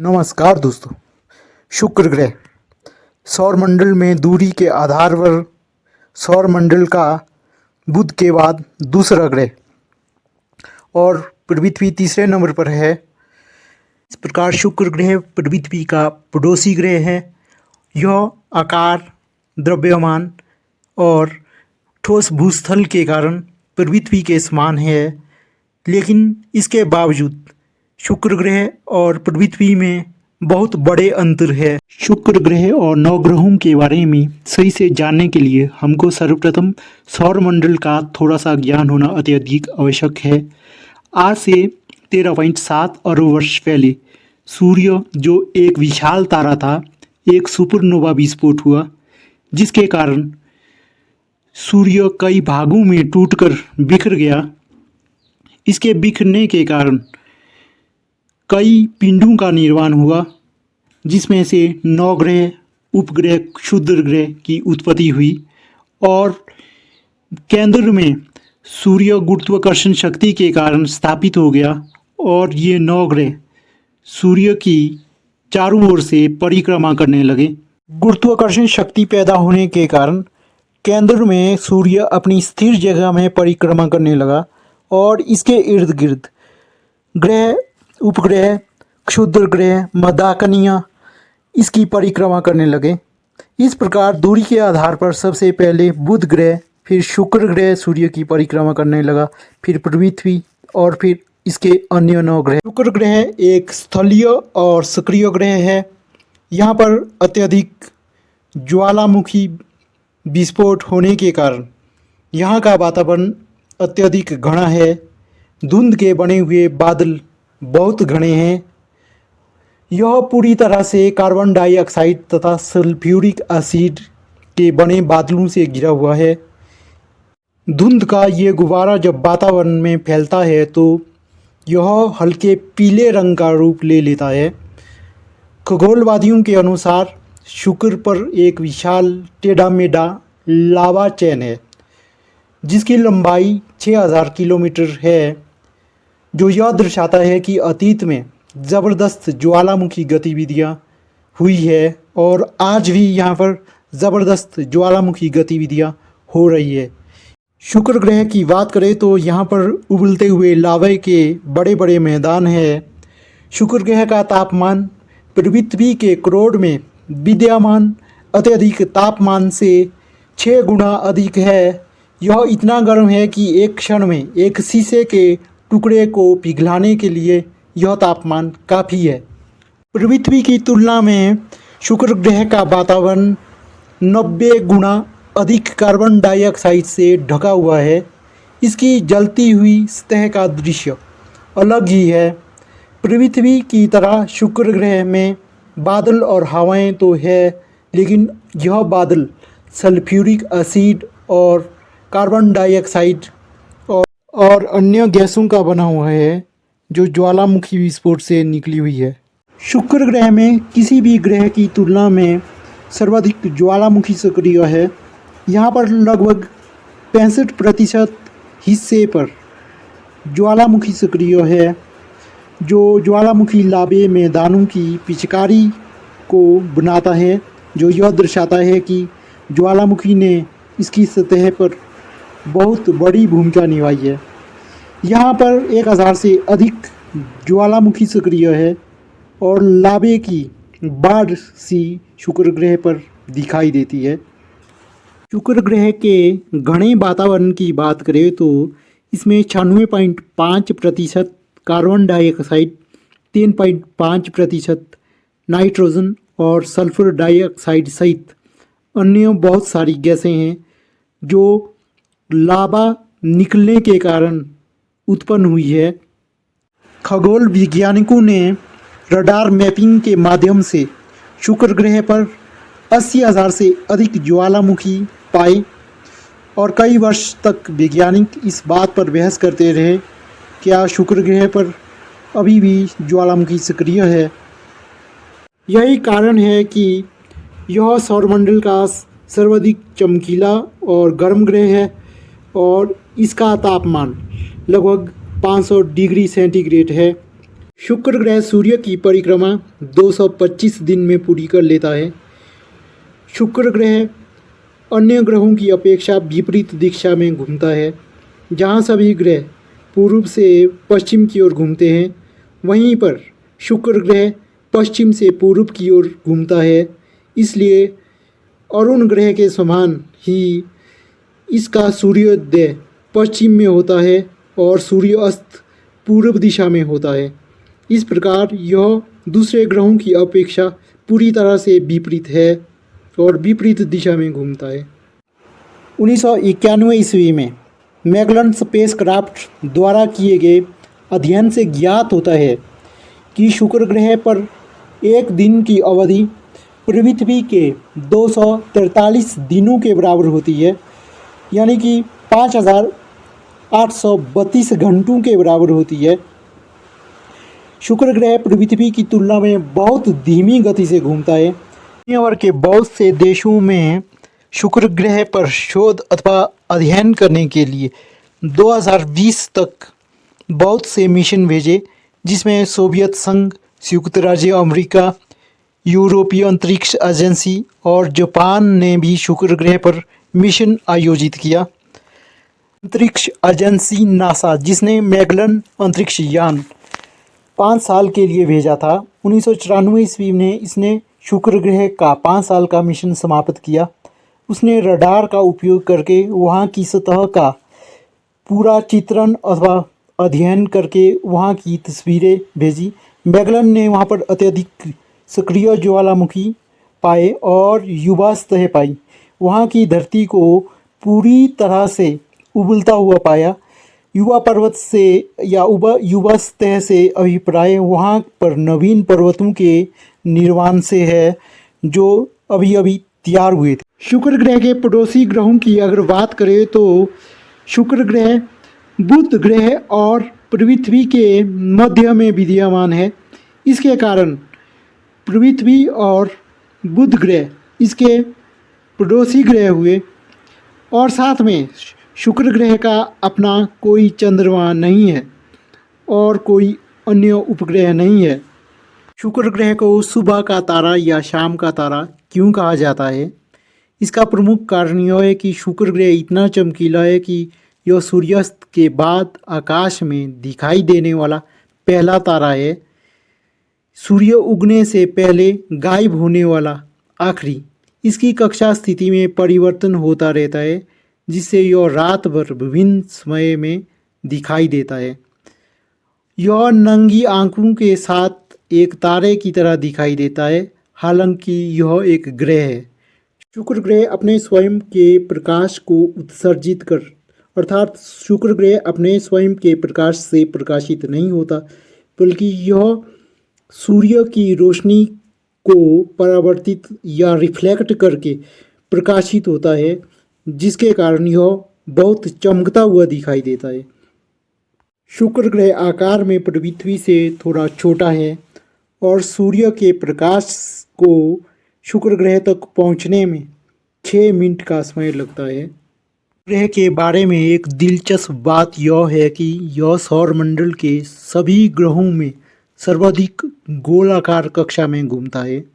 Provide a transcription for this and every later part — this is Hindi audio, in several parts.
नमस्कार दोस्तों। शुक्र ग्रह सौरमंडल में दूरी के आधार पर सौरमंडल का बुध के बाद दूसरा ग्रह और पृथ्वी तीसरे नंबर पर है। इस प्रकार शुक्र ग्रह पृथ्वी का पड़ोसी ग्रह है। यह आकार, द्रव्यमान और ठोस भूस्थल के कारण पृथ्वी के समान है, लेकिन इसके बावजूद शुक्र ग्रह और पृथ्वी में बहुत बड़े अंतर है। शुक्र ग्रह और नवग्रहों के बारे में सही से जानने के लिए हमको सर्वप्रथम सौरमंडल का थोड़ा सा ज्ञान होना अत्यधिक आवश्यक है। आज से 13.7 अरब वर्ष पहले सूर्य, जो एक विशाल तारा था, एक सुपरनोवा विस्फोट हुआ, जिसके कारण सूर्य कई भागों में टूटकर बिखर गया। इसके बिखरने के कारण कई पिंडों का निर्माण हुआ, जिसमें से नवग्रह, उपग्रह, क्षुद्र ग्रह की उत्पत्ति हुई और केंद्र में सूर्य गुरुत्वाकर्षण शक्ति के कारण स्थापित हो गया और ये नवग्रह सूर्य की चारों ओर से परिक्रमा करने लगे। गुरुत्वाकर्षण शक्ति पैदा होने के कारण केंद्र में सूर्य अपनी स्थिर जगह में परिक्रमा करने लगा और इसके इर्द गिर्द ग्रह, उपग्रह, क्षुद्र ग्रह, मदाकनियाँ इसकी परिक्रमा करने लगे। इस प्रकार दूरी के आधार पर सबसे पहले बुध ग्रह, फिर शुक्र ग्रह सूर्य की परिक्रमा करने लगा, फिर पृथ्वी और फिर इसके अन्य 9 ग्रह। शुक्र ग्रह एक स्थलीय और सक्रिय ग्रह है। यहाँ पर अत्यधिक ज्वालामुखी विस्फोट होने के कारण यहाँ का वातावरण अत्यधिक घना है। धुंध के बने हुए बादल बहुत घने हैं। यह पूरी तरह से कार्बन डाइऑक्साइड तथा सल्फ्यूरिक एसिड के बने बादलों से घिरा हुआ है। धुंध का ये गुब्बारा जब वातावरण में फैलता है तो यह हल्के पीले रंग का रूप ले लेता है। खगोलवादियों के अनुसार शुक्र पर एक विशाल टेढ़ा मेढ़ा लावा चैन है, जिसकी लंबाई 6000 किलोमीटर है, जो यह दर्शाता है कि अतीत में ज़बरदस्त ज्वालामुखी गतिविधियाँ हुई है और आज भी यहाँ पर ज़बरदस्त ज्वालामुखी गतिविधियाँ हो रही है। शुक्र ग्रह की बात करें तो यहाँ पर उबलते हुए लावे के बड़े बड़े मैदान हैं। शुक्र ग्रह का तापमान पृथ्वी के करोड़ में विद्यमान अत्यधिक तापमान से 6 गुना अधिक है। यह इतना गर्म है कि एक क्षण में एक शीशे के टुकड़े को पिघलाने के लिए यह तापमान काफ़ी है। पृथ्वी की तुलना में शुक्र ग्रह का वातावरण 90 गुना अधिक कार्बन डाइऑक्साइड से ढका हुआ है। इसकी जलती हुई सतह का दृश्य अलग ही है। पृथ्वी की तरह शुक्र ग्रह में बादल और हवाएं तो है, लेकिन यह बादल सल्फ्यूरिक एसिड और कार्बन डाइऑक्साइड और अन्य गैसों का बना हुआ है, जो ज्वालामुखी विस्फोट से निकली हुई है। शुक्र ग्रह में किसी भी ग्रह की तुलना में सर्वाधिक ज्वालामुखी सक्रिय है। यहाँ पर लगभग 65% हिस्से पर ज्वालामुखी सक्रिय है, जो ज्वालामुखी लावे मैदानों की पिचकारी को बनाता है, जो यह दर्शाता है कि ज्वालामुखी ने इसकी सतह पर बहुत बड़ी भूमिका निभाई है। यहाँ पर 1000 से अधिक ज्वालामुखी सक्रिय है और लावे की बाढ़ सी शुक्र ग्रह पर दिखाई देती है। शुक्र ग्रह के घने वातावरण की बात करें तो इसमें 96.5% कार्बन डाइऑक्साइड, 3.5% नाइट्रोजन और सल्फर डाइऑक्साइड सहित अन्य बहुत सारी गैसें हैं, जो लावा निकलने के कारण उत्पन्न हुई है। खगोल वैज्ञानिकों ने रडार मैपिंग के माध्यम से शुक्र ग्रह पर 80,000 से अधिक ज्वालामुखी पाए और कई वर्ष तक वैज्ञानिक इस बात पर बहस करते रहे क्या शुक्र ग्रह पर अभी भी ज्वालामुखी सक्रिय है। यही कारण है कि यह सौरमंडल का सर्वाधिक चमकीला और गर्म ग्रह है और इसका तापमान लगभग 500 डिग्री सेंटीग्रेड है। शुक्र ग्रह सूर्य की परिक्रमा 225 दिन में पूरी कर लेता है। शुक्र ग्रह अन्य ग्रहों की अपेक्षा विपरीत दिशा में घूमता है। जहाँ सभी ग्रह पूर्व से पश्चिम की ओर घूमते हैं, वहीं पर शुक्र ग्रह पश्चिम से पूर्व की ओर घूमता है। इसलिए अरुण ग्रह के समान ही इसका सूर्योदय पश्चिम में होता है और सूर्यास्त पूर्व दिशा में होता है। इस प्रकार यह दूसरे ग्रहों की अपेक्षा पूरी तरह से विपरीत है और विपरीत दिशा में घूमता है। 1991 ईस्वी में मैगलन स्पेसक्राफ्ट द्वारा किए गए अध्ययन से ज्ञात होता है कि शुक्र ग्रह पर एक दिन की अवधि पृथ्वी के 243 दिनों के बराबर होती है, यानी कि 5832 घंटों के बराबर होती है। शुक्र ग्रह पृथ्वी की तुलना में बहुत धीमी गति से घूमता है। दुनिया भर के बहुत से देशों में शुक्र ग्रह पर शोध अथवा अध्ययन करने के लिए 2020 तक बहुत से मिशन भेजे, जिसमें सोवियत संघ, संयुक्त राज्य अमेरिका, यूरोपीय अंतरिक्ष एजेंसी और जापान ने भी शुक्र ग्रह पर मिशन आयोजित किया। अंतरिक्ष एजेंसी नासा, जिसने मैगलन अंतरिक्ष यान 5 साल के लिए भेजा था, 1994 ईस्वी में इसने शुक्र ग्रह का 5 साल का मिशन समाप्त किया। उसने रडार का उपयोग करके वहाँ की सतह का पूरा चित्रण अथवा अध्ययन करके वहाँ की तस्वीरें भेजी। मैगलन ने वहाँ पर अत्यधिक सक्रिय ज्वालामुखी पाए और युवा सतह पाई। वहाँ की धरती को पूरी तरह से उबलता हुआ पाया। युवा पर्वत से या युवा सतह से अभिप्राय वहाँ पर नवीन पर्वतों के निर्माण से है, जो अभी अभी तैयार हुए थे। शुक्र ग्रह के पड़ोसी ग्रहों की अगर बात करें तो शुक्र ग्रह बुध ग्रह और पृथ्वी के मध्य में विद्यमान है। इसके कारण पृथ्वी और बुध ग्रह इसके पड़ोसी ग्रह हुए और साथ में शुक्र ग्रह का अपना कोई चंद्रमा नहीं है और कोई अन्य उपग्रह नहीं है। शुक्र ग्रह को सुबह का तारा या शाम का तारा क्यों कहा जाता है? इसका प्रमुख कारण यह है कि शुक्र ग्रह इतना चमकीला है कि यह सूर्यास्त के बाद आकाश में दिखाई देने वाला पहला तारा है। सूर्य उगने से पहले गायब होने वाला आखिरी। इसकी कक्षा स्थिति में परिवर्तन होता रहता है, जिससे यह रात भर विभिन्न समय में दिखाई देता है। यह नंगी आंखों के साथ एक तारे की तरह दिखाई देता है, हालांकि यह एक ग्रह है। शुक्र ग्रह अपने स्वयं के प्रकाश को उत्सर्जित कर अर्थात शुक्र ग्रह अपने स्वयं के प्रकाश से प्रकाशित नहीं होता, बल्कि यह सूर्य की रोशनी को परावर्तित या रिफ्लेक्ट करके प्रकाशित होता है, जिसके कारण यह बहुत चमकता हुआ दिखाई देता है। शुक्र ग्रह आकार में पृथ्वी से थोड़ा छोटा है और सूर्य के प्रकाश को शुक्र ग्रह तक पहुंचने में 6 मिनट का समय लगता है। ग्रह के बारे में एक दिलचस्प बात यह है कि यह सौरमंडल के सभी ग्रहों में सर्वाधिक गोलाकार कक्षा में घूमता है।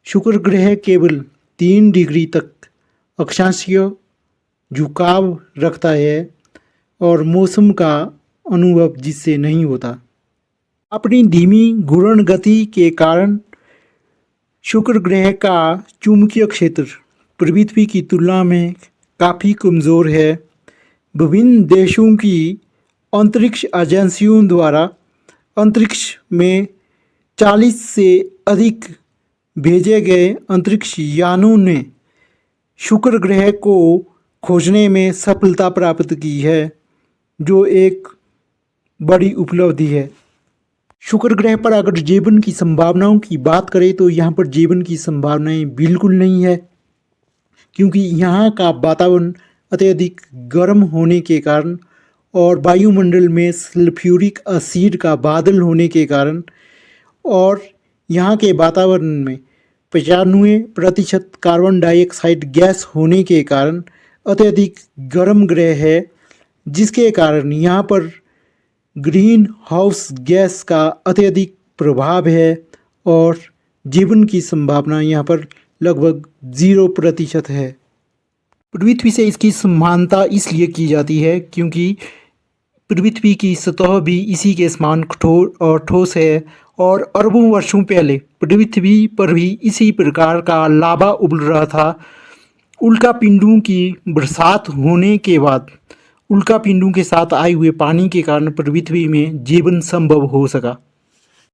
शुक्र ग्रह केवल 3 डिग्री तक अक्षांशीय झुकाव रखता है और मौसम का अनुभव जिससे नहीं होता। अपनी धीमी घूर्ण गति के कारण शुक्र ग्रह का चुंबकीय क्षेत्र पृथ्वी की तुलना में काफ़ी कमज़ोर है। विभिन्न देशों की अंतरिक्ष एजेंसियों द्वारा अंतरिक्ष में 40 से अधिक भेजे गए अंतरिक्ष यानों ने शुक्र ग्रह को खोजने में सफलता प्राप्त की है, जो एक बड़ी उपलब्धि है। शुक्र ग्रह पर अगर जीवन की संभावनाओं की बात करें तो यहाँ पर जीवन की संभावनाएं बिल्कुल नहीं है, क्योंकि यहाँ का वातावरण अत्यधिक गर्म होने के कारण और वायुमंडल में सल्फ्यूरिक एसिड का बादल होने के कारण और यहाँ के वातावरण में 95% कार्बन डाइऑक्साइड गैस होने के कारण अत्यधिक गर्म ग्रह है, जिसके कारण यहाँ पर ग्रीन हाउस गैस का अत्यधिक प्रभाव है और जीवन की संभावना यहाँ पर लगभग 0% है। पृथ्वी से इसकी समानता इसलिए की जाती है क्योंकि पृथ्वी की सतह भी इसी के समान कठोर और ठोस है और अरबों वर्षों पहले पृथ्वी पर भी इसी प्रकार का लावा उबल रहा था। उल्कापिंडों की बरसात होने के बाद उल्कापिंडों के साथ आए हुए पानी के कारण पृथ्वी में जीवन संभव हो सका।